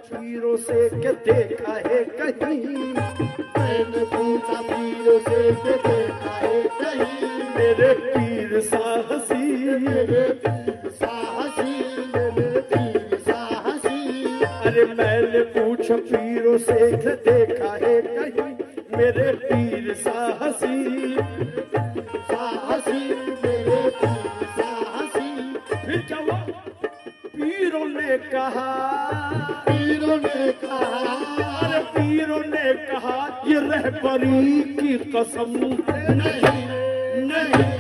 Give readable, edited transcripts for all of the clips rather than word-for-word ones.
पीरों से के देखा है कहीं, मैंने पूछा पीरों से के देखा है कहीं, मेरे पीर साहसी, मेरे पीर साहसी, मेरे पीर साहसी। अरे मैंने पूछा पीरों से के देखा है कहीं, मेरे पीर साहसी, साहसी, मेरे पीर साहसी। फिर क्या हुआ? पीरों ने कहा, पीरों ने कहा, अरे पीरों ने कहा ये रहबरी की कसम नहीं, नहीं, नहीं।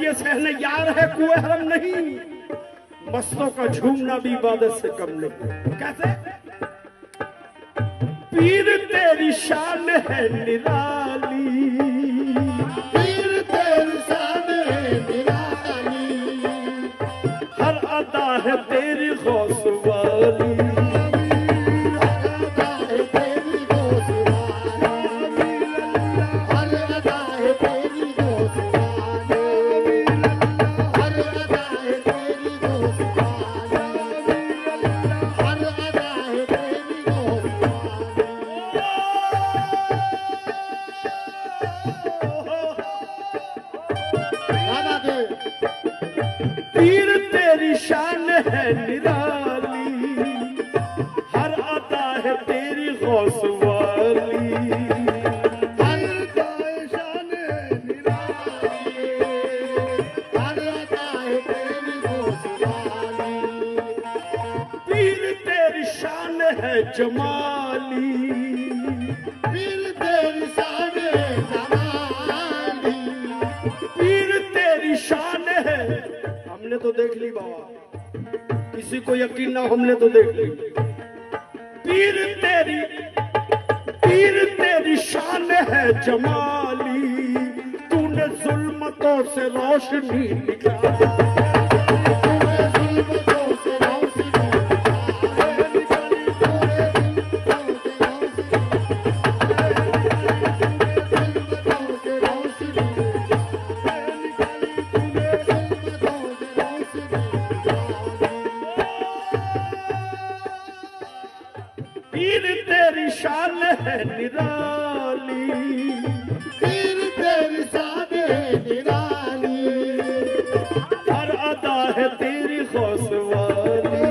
ये सहने यार है कुए हरम नहीं, मस्तों का झूमना भी इबादत से कम नहीं। कैसे? पीर तेरी शान है निराली, पीर तेरी शान है निराली, हर अदा है तेरी गौस वाली, पीर तेरी शान है निराली, हर अदा है तेरी गौस वाली, हर अदा शान है निराली, हर अदा है तेरी गौस वाली। पीर तेरी शान है जमाली, पीर तेरी शान है जमाली, पीर तेरी शान है। हमने तो देख ली बाबा, किसी को यकीन ना, हमने तो देख ली। पीर तेरी शान है जमाली, तूने जुल्मतों से रोशनी निकाली। पीर तेरी शान है निराली, पीर तेरी शान है निराली, हर अदा है तेरी खौसवाली,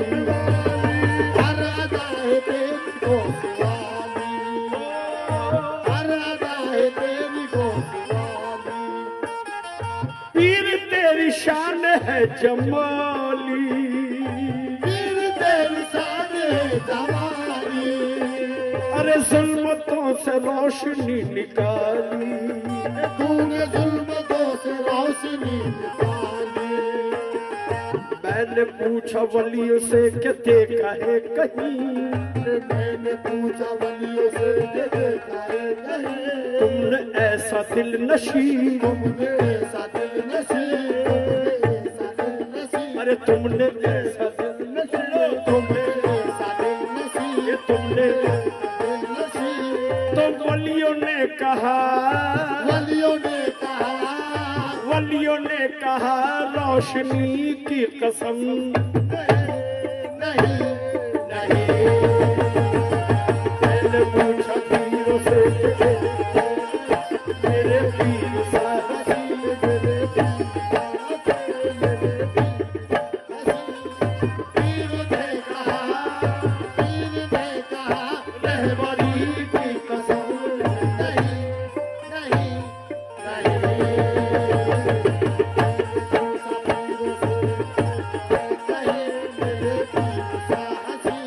हर अदा है तेरी खौसवाली, हर अदा है तेरी खौसवाली। पीर तेरी शान है जमाली, पीर तेरी शान है जमाली, अरे जुल्मतों से रोशनी निकाली, तूने जुल्मतों से रोशनी निकाली। मैंने पूछा वलियों से कि देखा है कहीं, मैंने पूछा वलियों से कि देखा है कहीं, तुमने ऐसा दिल नशी, तुमने ऐसा दिल नशी, तुमने ऐसा दिल नशी, अरे तुमने ऐसा दिल नशी, तुमने ऐसा दिल नशी, तुमने दिल नशी। तो वलियों ने कहा, वलियों ने कहा, वलियों ने कहा रोशनी की कसम, नहीं नहीं। मैंने पूछा पीरों से मेरे पीर साहब, पीर ने कहा, पीर ने कहा, रहबरी की कसम, नहीं नहीं नहीं। कहे मेरे पीर साहसी,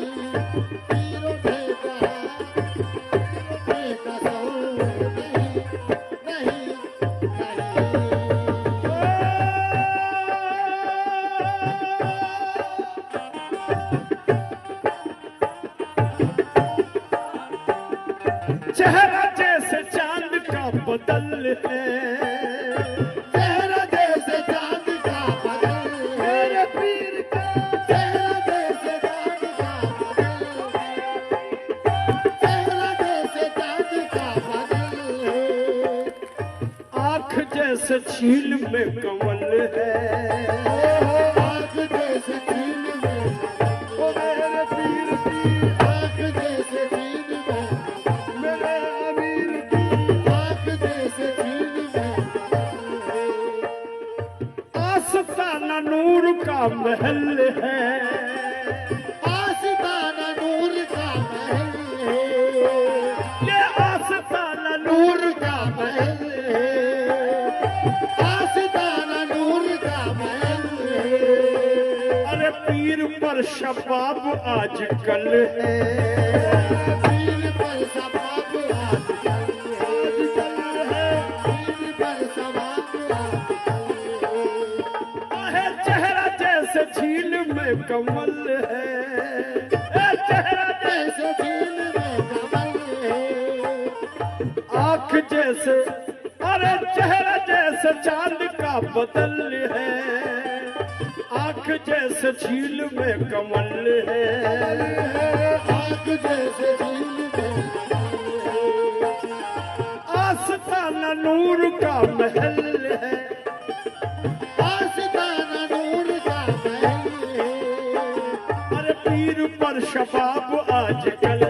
पीरों ने कहा, पीरों ने कसम, नहीं नहीं चेहरा जैसे चांद का बदल है, चेहरा जैसे चांद का बदल है, मेरे पीर का चेहरा जैसे चांद का बदल है, चेहरा जैसे चांद का बदल है। आँख जैसे झील में कमल है, आँख जैसे झील में, ओ मेरे पीर की, आँख जैसे झील में, मेरे अमीर की, आँख जैसे झील में आस्ताना नूर का महल है, आस्ताना नूर का महल है, ये आस्ताना नूर नूर का महल है, आस्ताना नूर का महल है। अरे पीर पर शबाब आजकल है, पीर पर सवाब आजकल है, पीर पर सवाब आजकल है। है चेहरा जैसे झील में कमल है, ए चेहरा जैसे झील में कमल है, आँख जैसे, अरे चेहरा जैसे चांद का बदल है, आँख जैसे झील में कमल है, आँख जैसे झील में कमल है। आस्ताना नूर का महल है, आस्ताना नूर का महल है, अरे पीर पर शबाब आजकल,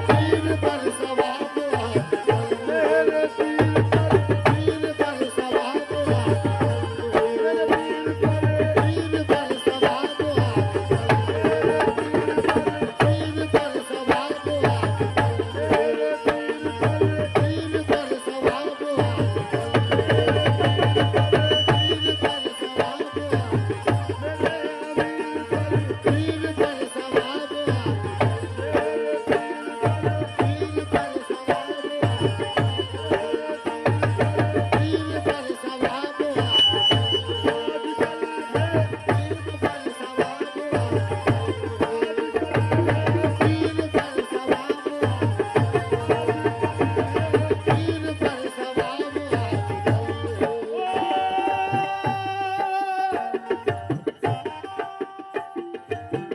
पीर पर सवाब आजकल, मेरे पीर पर, पीर पर सवाब आजकल, पीर पर सवाब आजकल, पीर पर सवाब आजकल, पीर पर सवाब आजकल, पीर पर सवाब आजकल।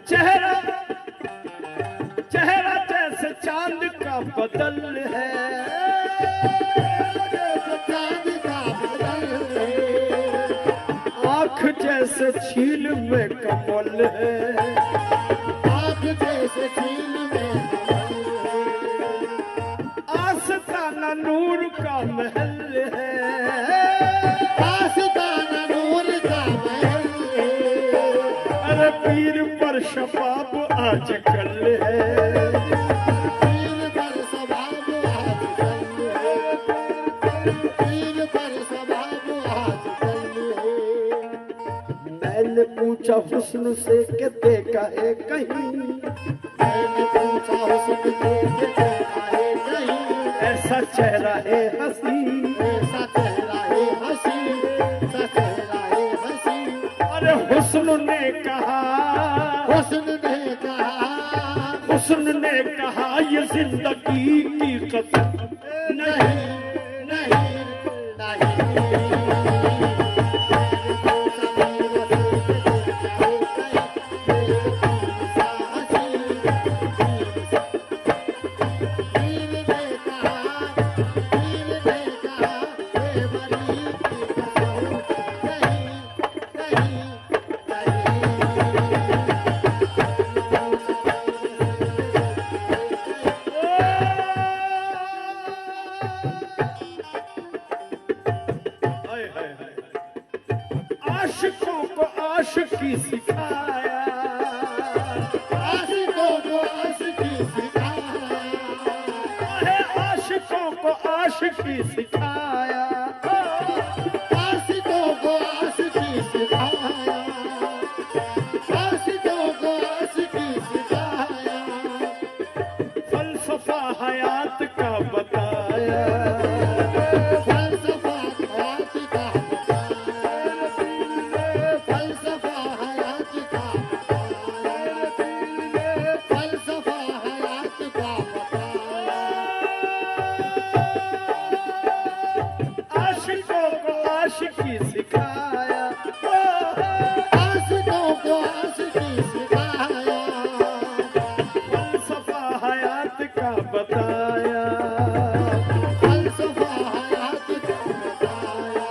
चेहरा चेहरा जैसे चांद का बदल है, चांद का बदल है, आँख जैसे छील में कमल है, आँख जैसे छील में कमल है, आस्ताना नूर का महल है, आस्ताना नूर का महल है, अरे पीर पर शबाब आजकल है, पीर पर सबाब आजकल है, पीर पर सबाब आजकल है। मैंने पूछा हुस्न से कि देखा है कहीं, मैंने पूछा हुस्न से कि देखा है कहीं, ऐसा चेहरा है हंसी, ऐसा चेहरा है हंसी, ऐसा चेहरा है हंसी। अरे हुस्न ने कहा, हुस्न ने कहा, हुस्न ने कहा ये जिंदगी की कसम नहीं, नहीं नहीं नहीं। हाय हाय हाय। आशिकों को आशिकी सिखाया, आशिकों को आशिकी सिखाया, अरे आशिकों को आशिकी सिखाया, आशिकों को आशिकी सिखाया, आशिकों को आशिकी सिखाया, फलसफा हयात का बताया, फलसफा हयात का बताया, फलसफा हयात का बताया, फलसफा हयात का बताया। आशिकों को आशिकी सिखाया, आशिकों को आशिकी सिखाया, फलसफा हयात का बताया, फलसफा हयात का बताया,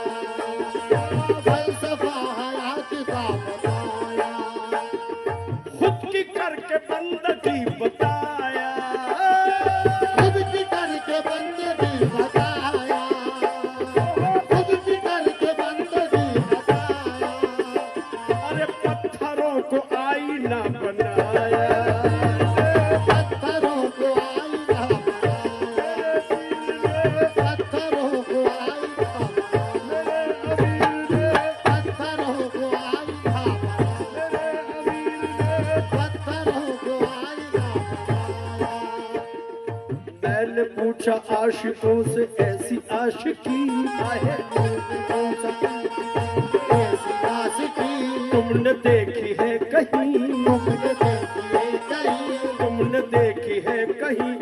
फलसफा हयात का बताया। खुद की करके बंदगी बताया, खुद की करके बंदगी बताया, खुद की करके बंदगी बताया, अरे पत्थरों को आईना बनाया, पत्थरों को आईना बनाया, पत्थरों को आईना बनाया, पत्थरों को आईना बनाया, पत्थरों को आईना बनाया। मैंने पूछा आशिकों से ऐसी आशिकी है ऐसी आशिकी तुमने देखी है कहीं, तुमने देखी है कहीं, तुमने देखी है कहीं,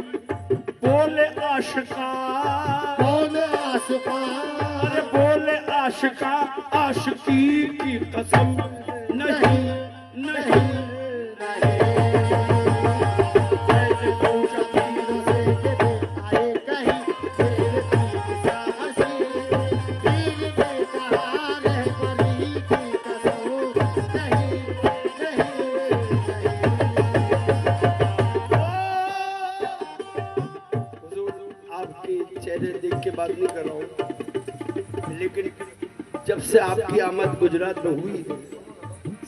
बोले आशिका, कौन आशिका, अरे बोले आशिका, आशिकी की कसम नहीं नहीं। मैंने पूछा पीरों से कि देखा है कहीं, मेरे पीर सा हंसी, पीर ने कहा रहबरी की कसम नहीं नहीं हुजूर, आपके चेहरे देख के बात नहीं कर रहा हूँ, लेकिन जब से आपकी आमद गुजरात में हुई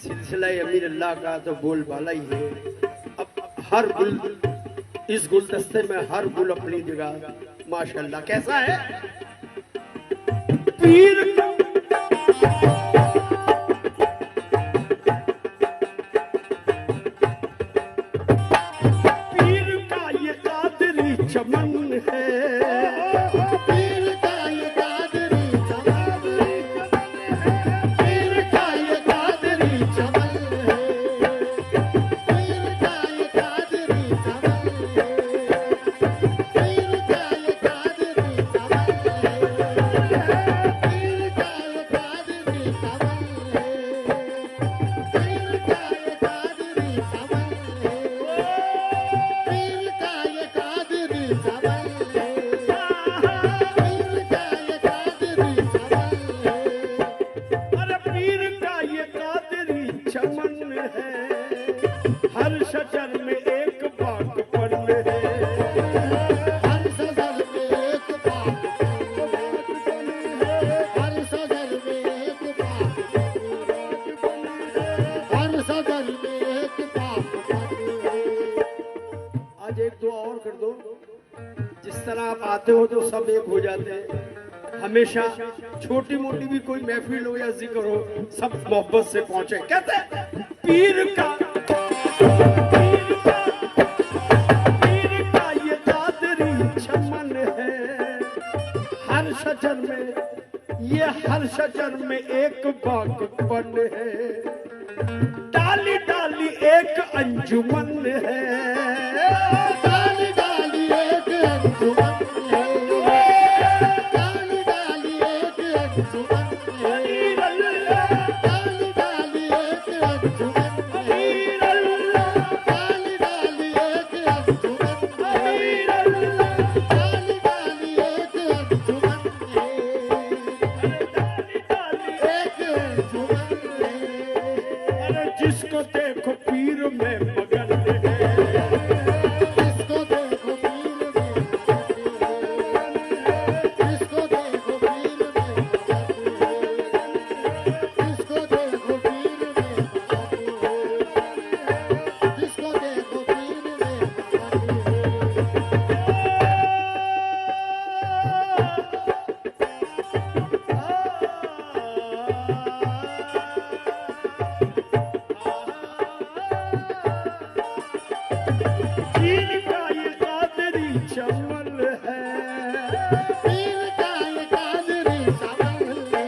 सिलसिला अमीर अल्लाह का तो बोलबाला ही है। अब हर गुल, इस गुलदस्ते में हर गुल अपनी जगह माशाल्लाह। कैसा है पीर पीर का ये कादरी चमन है, पीर का ये कादरी चमन है, पीर का ये कादरी चमन है, पीर का ये कादरी चमन है, पीर का ये कादरी चमन है, पीर का ये कादरी चमन है, पीर का ये कादरी चमन हर शजर में एक बागपन है, हर सदर में एक बाग हर सदर में एक बाग हर सदर में एक बाग आज एक दो और कर दो। जिस तरह आप आते हो तो सब एक हो जाते हैं। हमेशा छोटी मोटी भी कोई महफिल हो या जिक्र हो, सब मोहब्बत से पहुंचे। कहते हैं पीर का ये दादरी चमन है, हर शजर में ये हर शजर में एक बागपन है, डाली डाली एक अंजुमन है, डाली डाली एक अंजुमन है डाली डाली एक अंजुमन है डाली डाली एक अंजुमन है डाली डाली एक अंजुमन है डाली डाली एक अंजुमन है एक अंजुमन है अरे जिसको देखो पीर में मगन है, जिसको देखो पीर में जिसको देखो पीर में जिसको देखो पीर में जिसको देखो पीर में पीर का ये कादरी चमन है, पीर का ये कादरी चमन है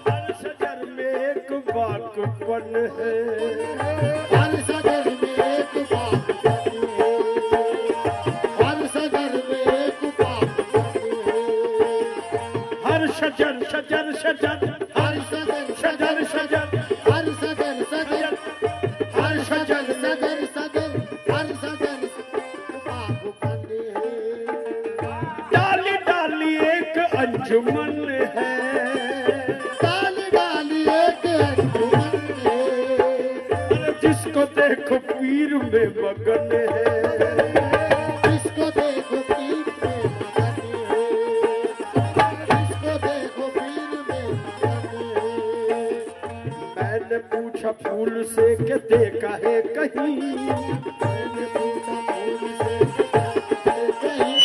हर शजर में एक बागपन है, हर सदर में एक बाग हर सदर में एक बाग हर शजर शजर शजर हर सदर शजर शजर हर सदर सदर हर सदर सदर सदर हर सदर बाग बने डाली डाली एक अंजुमन है, डाली डाली एक अंजुमन है अरे जिसको देखो पीर में मगन है, जिसको देखो पीर में मगन है जिसको देखो पीर में मगन है मैंने पूछा फूल से कि देखा है कहीं, मैंने पूछा फूल से कहीं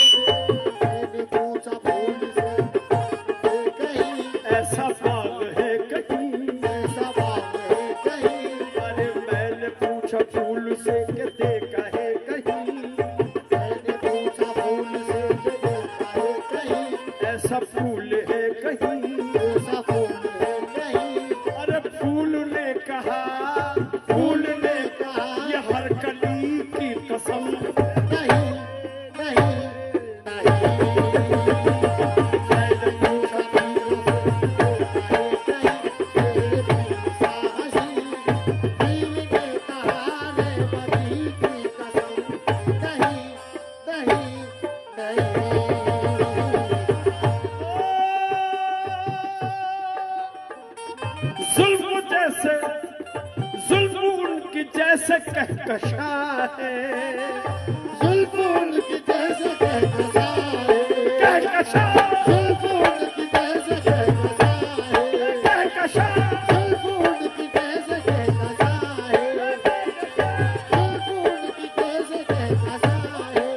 मैंने पूछा फूल से कहीं ऐसा बाग है कहीं, ऐसा बाग है कहीं अरे मैंने पूछा फूल से कि देखा है कहीं, मैंने पूछा फूल से देखा है कहीं ऐसा फूल है कहीं, ऐसा फूल है कहीं अरे फूल ने कहा ये हर कली की कसम, नहीं नहीं नहीं मैंने पूछा फूल से देखा है कहीं तेरे पीर सा हंसी दिल ने कहा रे बड़ी की कसम नहीं नहीं जुल्म जैसे जुल्म उनकी जैसे कहकशा है, जुल्फ उनकी जैसे कहकशा है कहकशा जुल्फ उनकी जैसे कहकशा है कहकशा जुल्फ उनकी जैसे कहकशा है जुल्फ उनकी जैसे कहकशा है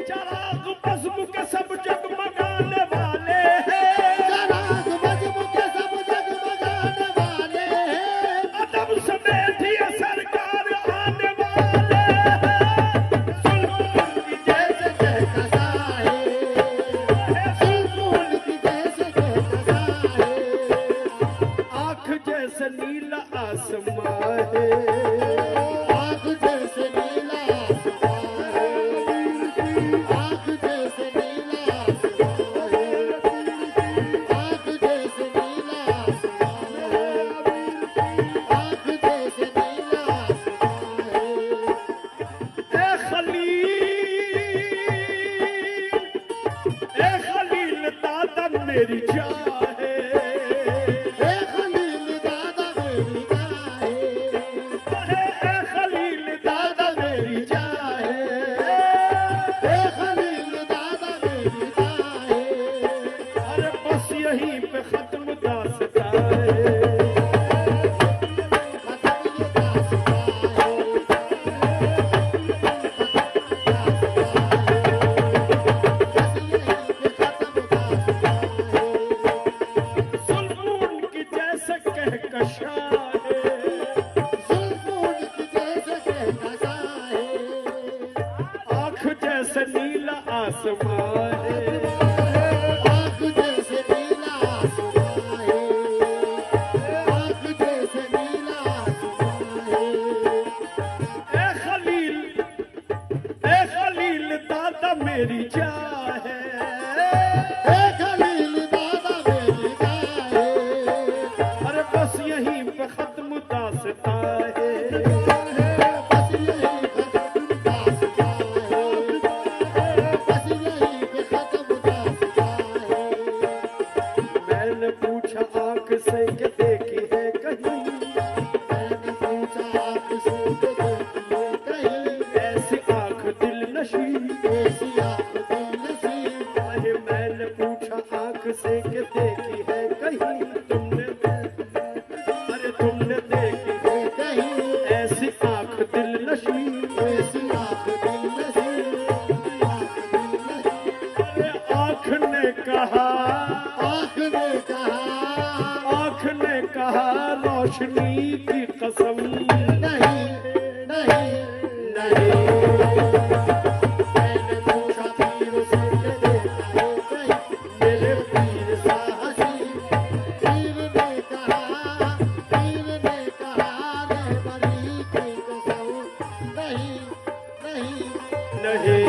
चराग बज़्म के सब जगमगाने वाले हैं, चराग बज़्म के सब जगमगाने वाले हैं अदब समेत ये सरकार आने वाले हैं, जुल्म उनकी जैसे कहकशा है जुल्फ उनकी जैसे कहकशा है आँख जैसे नीला आसमां है, आँख जैसे नीला आसमां है आँख जैसे नीला आसमां है आँख जैसे नीला आसमां है आँख जैसे नीला आसमां है ए खलील दादा मेरी जान है, ए खलील पूछा है, जुल्फों की जैसे कहता है, आँख जैसे नीला आसमां है, आँख जैसे नीला आसमां है, आँख जैसे नीला आसमां है। ए खलील दादा मेरी जान है, ए खलील दादा मेरी जान है, अरे बस यहीं पे खत्म दास्तां है, बस यहीं पे खत्म दास्तां है, बस यहीं पे खत्म दास्तां है। मैंने पूछा आँख से कि देखी है कहीं, मैंने पूछा आपसे कि देखी है कहीं, ऐसी आँख दिल नशी, ऐसी आँख दिल नसीब। अरे मैंने पूछा आँख से कि देखी है कहीं, तुमने देखी है है कहीं, ऐसी आँख दिल नशी, ऐसी आँख दिल नसीब, आँख दिल नसीब। अरे आँख ने कहा, आँख ने कहा, आँख ने कहा रोशनी की कसम, नहीं, नहीं, नहीं। मैंने पूछा पीर से कि देखा है कहीं, मेरे पीर सा हंसी। पीर ने कहा, रहबरी की कसम, नहीं, नहीं। नहीं